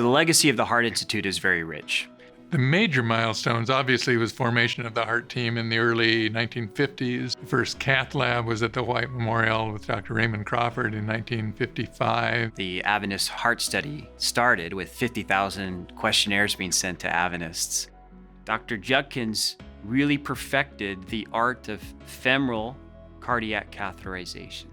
The legacy of the Heart Institute is very rich. The major milestones obviously was formation of the heart team in the early 1950s. The first cath lab was at the White Memorial with Dr. Raymond Crawford in 1955. The Adventist Heart Study started with 50,000 questionnaires being sent to Adventists. Dr. Judkins really perfected the art of femoral cardiac catheterization.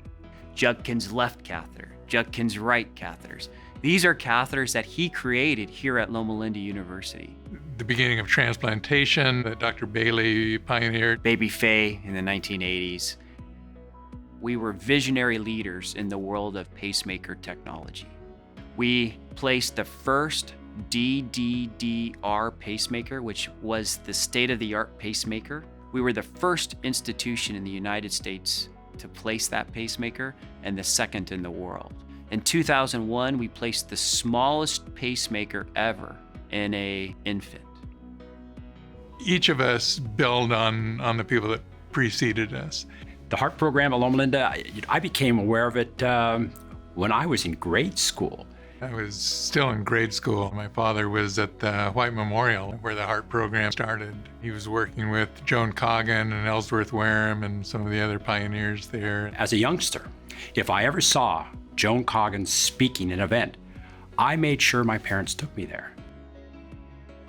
Judkins left catheter, Judkins right catheters. These are catheters that he created here at Loma Linda University. The beginning of transplantation that Dr. Bailey pioneered. Baby Faye in the 1980s. We were visionary leaders in the world of pacemaker technology. We placed the first DDDR pacemaker, which was the state-of-the-art pacemaker. We were the first institution in the United States to place that pacemaker and the second in the world. In 2001, we placed the smallest pacemaker ever in an infant. Each of us build on the people that preceded us. The heart program at Loma Linda, I became aware of it when I was in grade school. I was still in grade school. My father was at the White Memorial where the heart program started. He was working with Joan Coggin and Ellsworth Wareham and some of the other pioneers there. As a youngster, if I ever saw Joan Coggin speaking at an event, I made sure my parents took me there.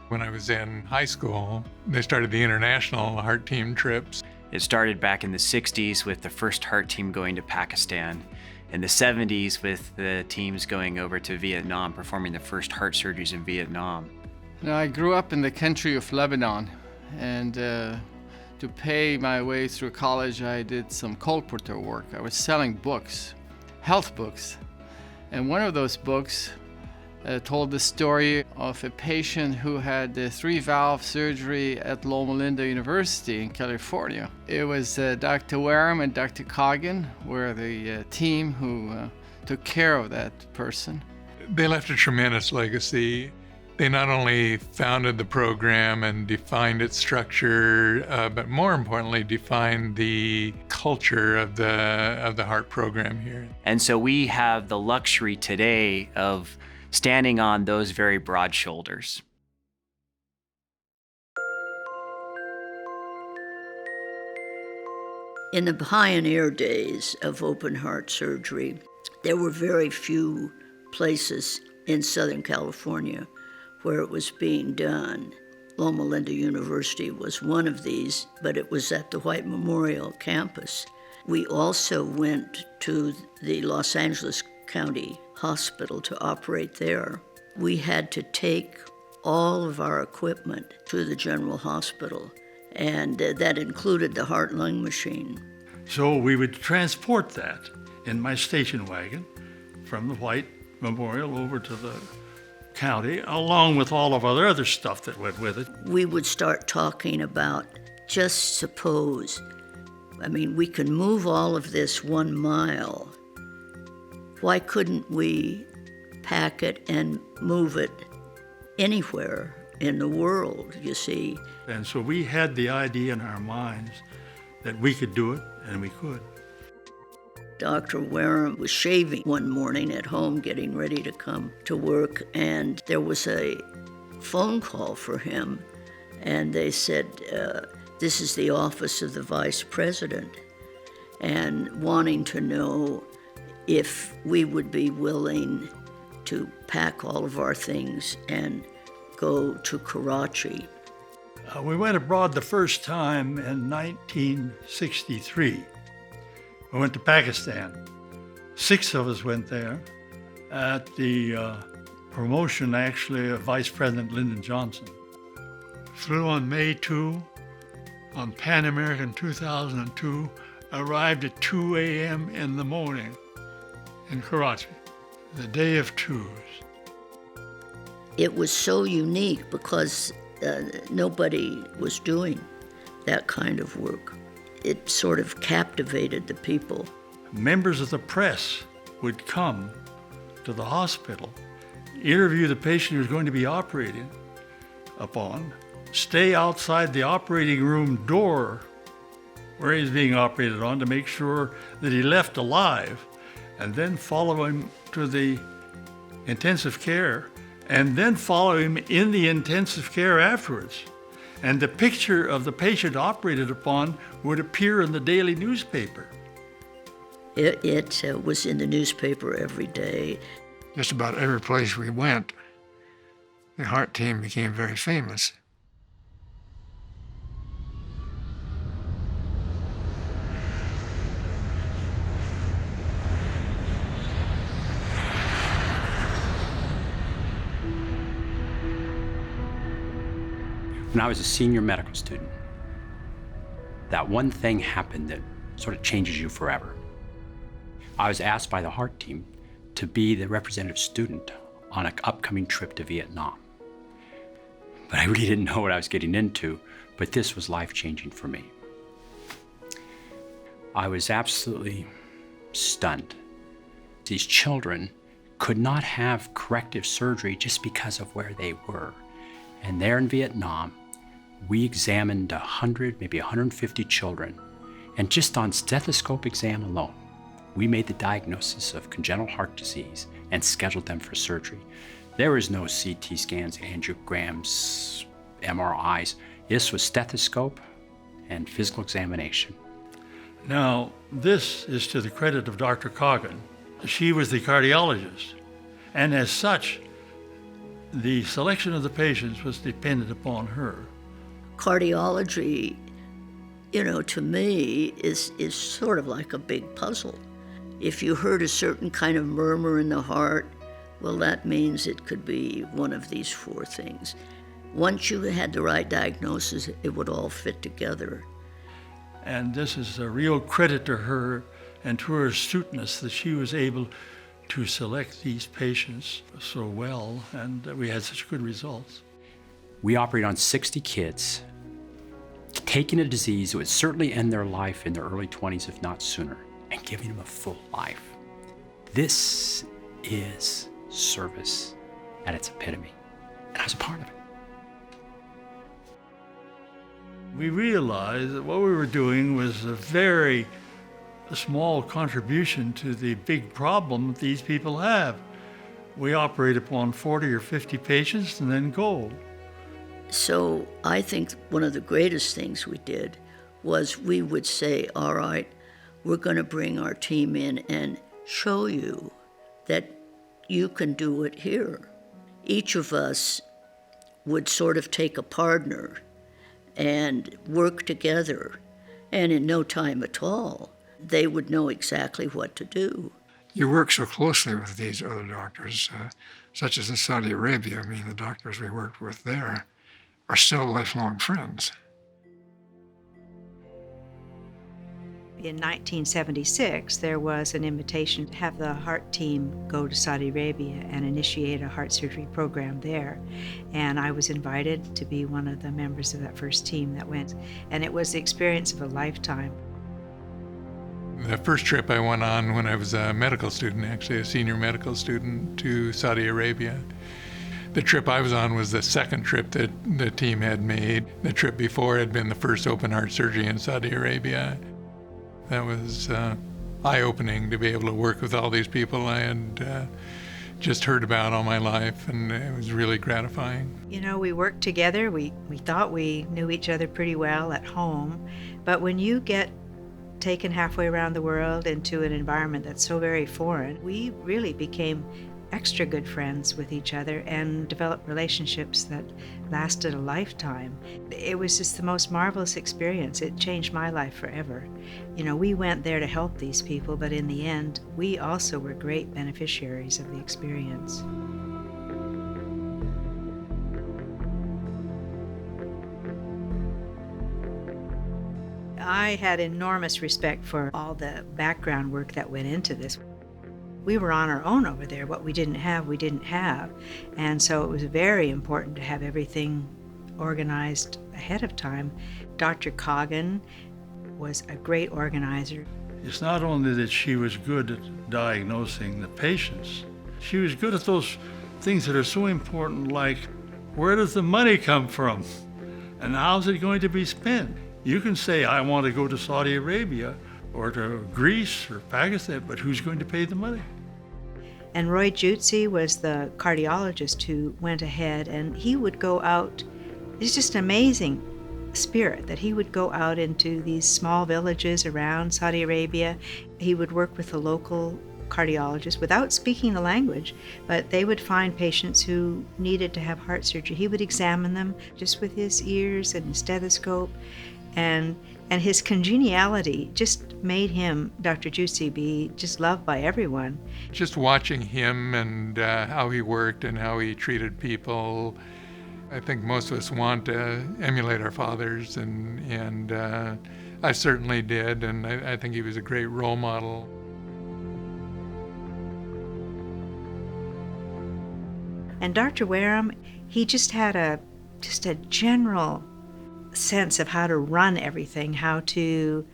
When I was in high school, they started the international heart team trips. It started back in the 60s with the first heart team going to Pakistan. In the 70s with the teams going over to Vietnam, performing the first heart surgeries in Vietnam. Now, I grew up in the country of Lebanon, and to pay my way through college, I did some colporteur work. I was selling books, health books, and one of those books told the story of a patient who had 3-valve surgery at Loma Linda University in California. It was Dr. Wareham and Dr. Coggin were the team who took care of that person. They left a tremendous legacy. They not only founded the program and defined its structure, but more importantly, defined the culture of the heart program here. And so we have the luxury today of standing on those very broad shoulders. In the pioneer days of open heart surgery, there were very few places in Southern California where it was being done. Loma Linda University was one of these, but it was at the White Memorial campus. We also went to the Los Angeles County Hospital to operate there. We had to take all of our equipment to the general hospital, and that included the heart-lung machine. So we would transport that in my station wagon from the White Memorial over to the county, along with all of our other stuff that went with it. We would start talking about, just suppose, we can move all of this 1 mile. Why couldn't we pack it and move it anywhere in the world, you see? And so we had the idea in our minds that we could do it, and we could. Dr. Wareham was shaving one morning at home, getting ready to come to work, and there was a phone call for him, and they said, this is the office of the vice president, and wanting to know if we would be willing to pack all of our things and go to Karachi. We went abroad the first time in 1963. We went to Pakistan. 6 of us went there at the promotion, actually, of Vice President Lyndon Johnson. Flew on May 2 on Pan American 2002, arrived at 2 a.m. in the morning in Karachi, the day of twos. It was so unique because nobody was doing that kind of work. It sort of captivated the people. Members of the press would come to the hospital, interview the patient who was going to be operated upon, stay outside the operating room door where he's being operated on to make sure that he left alive, and then follow him to the intensive care and then follow him in the intensive care afterwards. And the picture of the patient operated upon would appear in the daily newspaper. It was in the newspaper every day. Just about every place we went, the heart team became very famous. When I was a senior medical student, that one thing happened that sort of changes you forever. I was asked by the heart team to be the representative student on an upcoming trip to Vietnam. But I really didn't know what I was getting into, but this was life-changing for me. I was absolutely stunned. These children could not have corrective surgery just because of where they were. And there in Vietnam, we examined 100, maybe 150 children. And just on stethoscope exam alone, we made the diagnosis of congenital heart disease and scheduled them for surgery. There was no CT scans, angiograms, MRIs. This was stethoscope and physical examination. Now, this is to the credit of Dr. Coggin. She was the cardiologist, and as such, the selection of the patients was dependent upon her. Cardiology, to me, is sort of like a big puzzle. If you heard a certain kind of murmur in the heart, well, that means it could be one of these four things. Once you had the right diagnosis, it would all fit together. And this is a real credit to her and to her astuteness that she was able to select these patients so well, and that we had such good results. We operate on 60 kids, taking a disease that would certainly end their life in their early 20s, if not sooner, and giving them a full life. This is service at its epitome, and I was a part of it. We realized that what we were doing was a very small contribution to the big problem that these people have. We operate upon 40 or 50 patients and then go. So I think one of the greatest things we did was we would say, all right, we're going to bring our team in and show you that you can do it here. Each of us would sort of take a partner and work together, and in no time at all, they would know exactly what to do. You work so closely with these other doctors, such as in Saudi Arabia. I mean, the doctors we worked with there are still lifelong friends. In 1976, there was an invitation to have the heart team go to Saudi Arabia and initiate a heart surgery program there. And I was invited to be one of the members of that first team that went. And it was the experience of a lifetime. The first trip I went on when I was a medical student, actually a senior medical student, to Saudi Arabia. The trip I was on was the second trip that the team had made. The trip before had been the first open heart surgery in Saudi Arabia. That was eye-opening to be able to work with all these people I had just heard about all my life, and it was really gratifying. We worked together. We thought we knew each other pretty well at home, but when you get taken halfway around the world into an environment that's so very foreign, we really became extra good friends with each other and developed relationships that lasted a lifetime. It was just the most marvelous experience. It changed my life forever. We went there to help these people, but in the end, we also were great beneficiaries of the experience. I had enormous respect for all the background work that went into this. We were on our own over there. What we didn't have. And so it was very important to have everything organized ahead of time. Dr. Coggin was a great organizer. It's not only that she was good at diagnosing the patients, she was good at those things that are so important, like where does the money come from? And how's it going to be spent? You can say, I want to go to Saudi Arabia or to Greece or Pakistan, but who's going to pay the money? And Roy Jutzi was the cardiologist who went ahead, and he would go out. It's just an amazing spirit that he would go out into these small villages around Saudi Arabia. He would work with the local cardiologists without speaking the language, but they would find patients who needed to have heart surgery. He would examine them just with his ears and his stethoscope, and his congeniality just made him, Dr. Jutzi, be just loved by everyone. Just watching him and how he worked and how he treated people, I think most of us want to emulate our fathers, and I certainly did, and I think he was a great role model. And Dr. Wareham, he just had a general sense of how to run everything, how to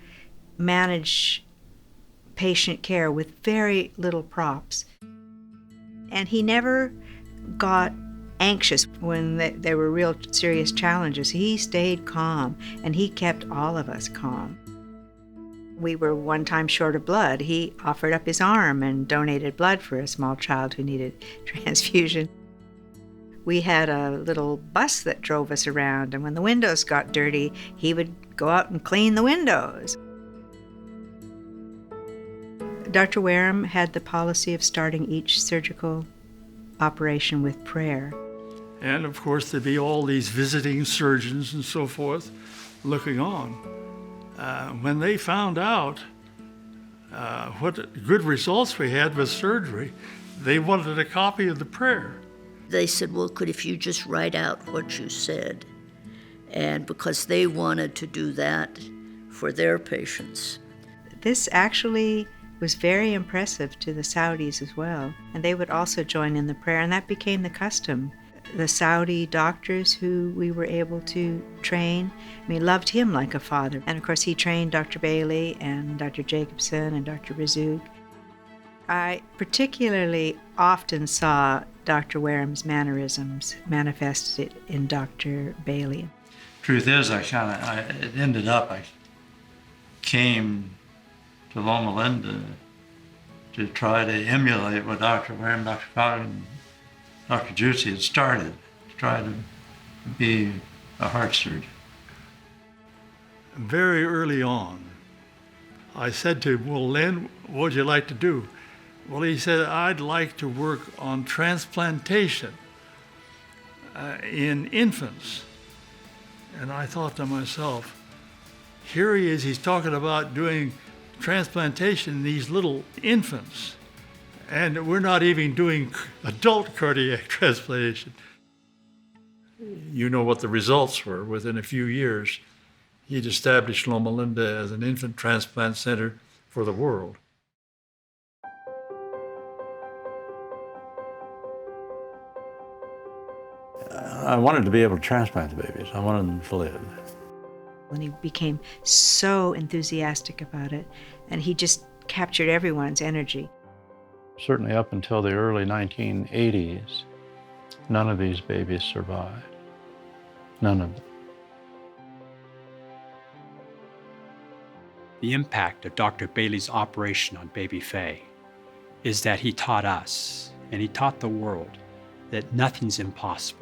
manage patient care with very little props. And he never got anxious when there were real serious challenges. He stayed calm, and he kept all of us calm. We were one time short of blood. He offered up his arm and donated blood for a small child who needed transfusion. We had a little bus that drove us around, and when the windows got dirty, he would go out and clean the windows. Dr. Wareham had the policy of starting each surgical operation with prayer. And of course, there'd be all these visiting surgeons and so forth looking on. When they found out what good results we had with surgery, they wanted a copy of the prayer. They said, well, if you just write out what you said? And because they wanted to do that for their patients. This actually was very impressive to the Saudis as well. And they would also join in the prayer, and that became the custom. The Saudi doctors who we were able to train, loved him like a father. And of course, he trained Dr. Bailey and Dr. Jacobson and Dr. Razouk. I particularly often saw Dr. Wareham's mannerisms manifested in Dr. Bailey. Truth is, I came to Loma Linda to try to emulate what Dr. Wareham, Dr. Fowler, and Dr. Jutzi had started, to try to be a heart surgeon. Very early on, I said to him, well, Len, what would you like to do? Well, he said, I'd like to work on transplantation in infants. And I thought to myself, here he is, he's talking about doing transplantation in these little infants. And we're not even doing adult cardiac transplantation. You know what the results were. Within a few years, he'd established Loma Linda as an infant transplant center for the world. I wanted to be able to transplant the babies. I wanted them to live. And he became so enthusiastic about it, and he just captured everyone's energy. Certainly up until the early 1980s, none of these babies survived. None of them. The impact of Dr. Bailey's operation on baby Faye is that he taught us, and he taught the world, that nothing's impossible.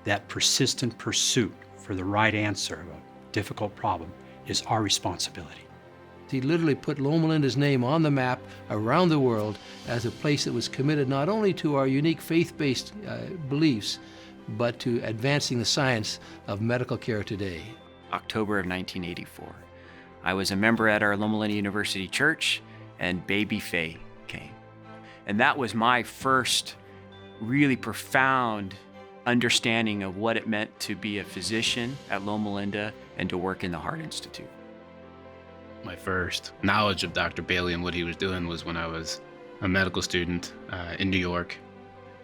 That persistent pursuit for the right answer of a difficult problem is our responsibility. He literally put Loma Linda's name on the map around the world as a place that was committed not only to our unique faith-based beliefs, but to advancing the science of medical care today. October of 1984. I was a member at our Loma Linda University Church, and baby Faye came. And that was my first really profound understanding of what it meant to be a physician at Loma Linda and to work in the Heart Institute. My first knowledge of Dr. Bailey and what he was doing was when I was a medical student in New York,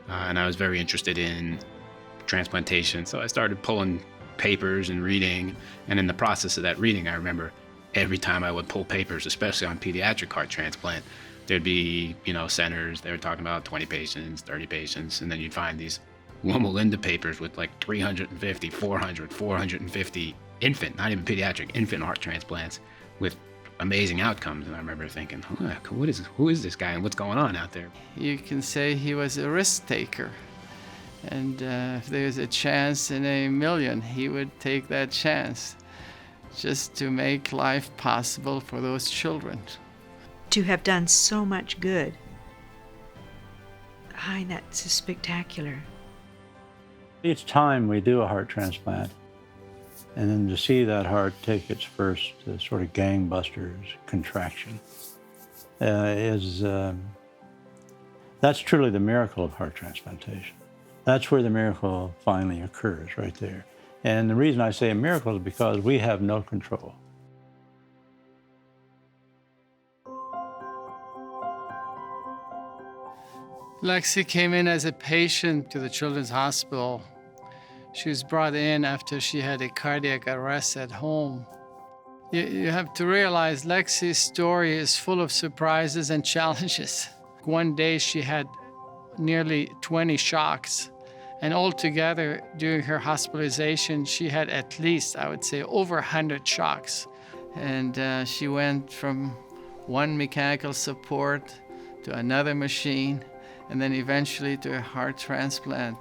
and I was very interested in transplantation. So I started pulling papers and reading, and in the process of that reading, I remember every time I would pull papers, especially on pediatric heart transplant, there'd be, centers, they were talking about 20 patients, 30 patients, and then you'd find these Loma Linda papers with like 350, 400, 450 infant, not even pediatric, infant heart transplants with amazing outcomes. And I remember thinking, who is this guy and what's going on out there? You can say he was a risk taker. And if there's a chance in a million, he would take that chance just to make life possible for those children. To have done so much good, that's spectacular. Each time we do a heart transplant, and then to see that heart take its first sort of gangbusters contraction that's truly the miracle of heart transplantation. That's where the miracle finally occurs, right there. And the reason I say a miracle is because we have no control. Lexie came in as a patient to the Children's Hospital. She was brought in after she had a cardiac arrest at home. You have to realize Lexie's story is full of surprises and challenges. One day she had nearly 20 shocks, and altogether during her hospitalization she had at least, I would say, over 100 shocks. And she went from one mechanical support to another machine, and then eventually to a heart transplant.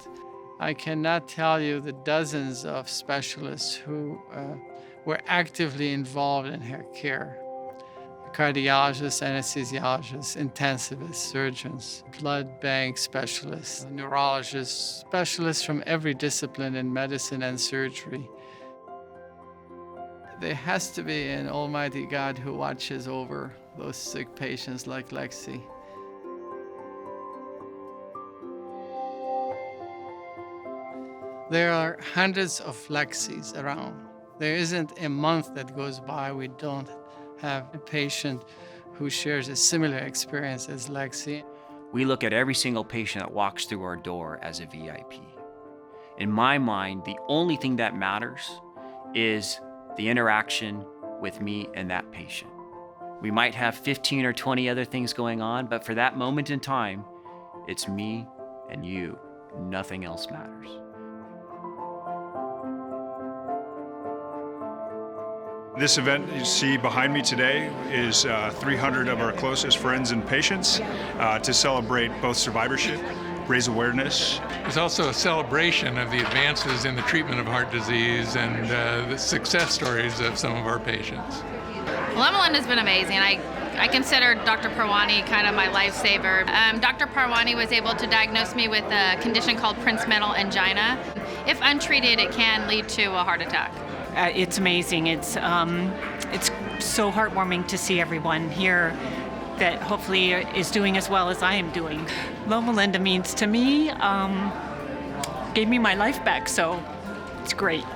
I cannot tell you the dozens of specialists who were actively involved in her care. Cardiologists, anesthesiologists, intensivists, surgeons, blood bank specialists, neurologists, specialists from every discipline in medicine and surgery. There has to be an almighty God who watches over those sick patients like Lexie. There are hundreds of Lexies around. There isn't a month that goes by we don't have a patient who shares a similar experience as Lexie. We look at every single patient that walks through our door as a VIP. In my mind, the only thing that matters is the interaction with me and that patient. We might have 15 or 20 other things going on, but for that moment in time, it's me and you. Nothing else matters. This event you see behind me today is 300 of our closest friends and patients to celebrate both survivorship, raise awareness. It's also a celebration of the advances in the treatment of heart disease and the success stories of some of our patients. Loma Linda's been amazing. I consider Dr. Parwani kind of my lifesaver. Dr. Parwani was able to diagnose me with a condition called princemental angina. If untreated, it can lead to a heart attack. It's amazing. It's so heartwarming to see everyone here that hopefully is doing as well as I am doing. Loma Linda means to me, gave me my life back, so it's great.